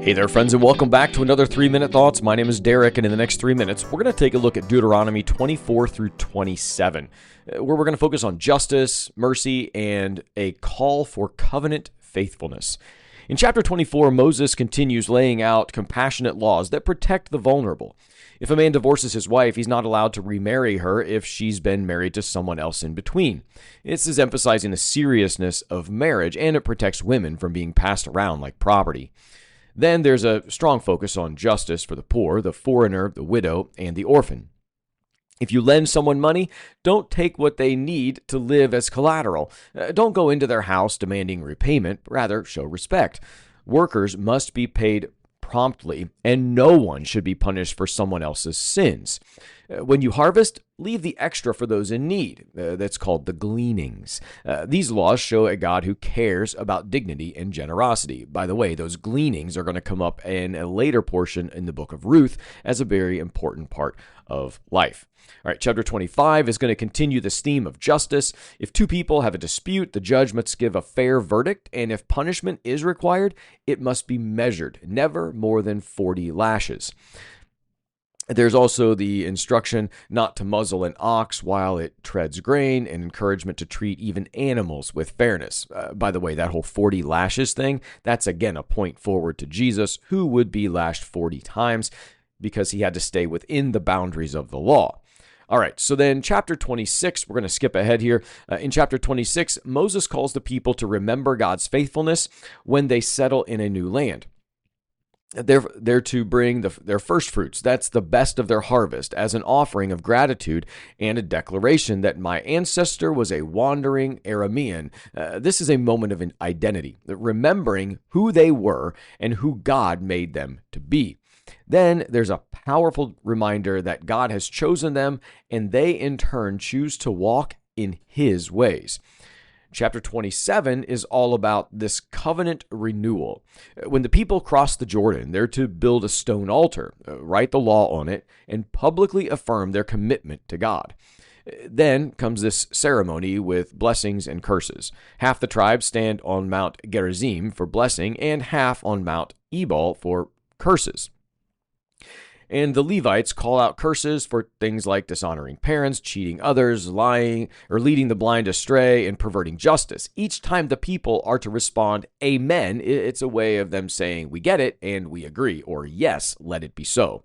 Hey there, friends, and welcome back to another 3-Minute Thoughts. My name is Derek, and in the next 3 minutes, we're going to take a look at Deuteronomy 24 through 27, where we're going to focus on justice, mercy, and a call for covenant faithfulness. In chapter 24, Moses continues laying out compassionate laws that protect the vulnerable. If a man divorces his wife, he's not allowed to remarry her if she's been married to someone else in between. This is emphasizing the seriousness of marriage, and it protects women from being passed around like property. Then there's a strong focus on justice for the poor, the foreigner, the widow, and the orphan. If you lend someone money, don't take what they need to live as collateral. Don't go into their house demanding repayment, rather show respect. Workers must be paid promptly, and no one should be punished for someone else's sins. When you harvest, leave the extra for those in need. That's called the gleanings. These laws show a God who cares about dignity and generosity. By the way, those gleanings are going to come up in a later portion in the book of Ruth as a very important part of life. All right, chapter 25 is going to continue this theme of justice. If two people have a dispute, the judge must give a fair verdict, and if punishment is required, it must be measured, never more than 40 lashes. There's also the instruction not to muzzle an ox while it treads grain, and encouragement to treat even animals with fairness. By the way, that whole 40 lashes thing, that's again a point forward to Jesus, who would be lashed 40 times because he had to stay within the boundaries of the law. All right, so then chapter 26, we're going to skip ahead here. In chapter 26, Moses calls the people to remember God's faithfulness when they settle in a new land. They're to bring their first fruits, that's the best of their harvest, as an offering of gratitude and a declaration that my ancestor was a wandering Aramean. This is a moment of an identity, remembering who they were and who God made them to be. Then there's a powerful reminder that God has chosen them, and they in turn choose to walk in His ways. Chapter 27 is all about this covenant renewal. When the people cross the Jordan, they're to build a stone altar, write the law on it, and publicly affirm their commitment to God. Then comes this ceremony with blessings and curses. Half the tribes stand on Mount Gerizim for blessing, and half on Mount Ebal for curses. And the Levites call out curses for things like dishonoring parents, cheating others, lying, or leading the blind astray, and perverting justice. Each time the people are to respond, Amen, it's a way of them saying, we get it, and we agree, or yes, let it be so.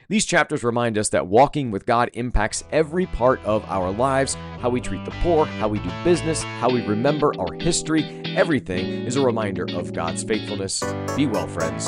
These chapters remind us that walking with God impacts every part of our lives, how we treat the poor, how we do business, how we remember our history. Everything is a reminder of God's faithfulness. Be well, friends.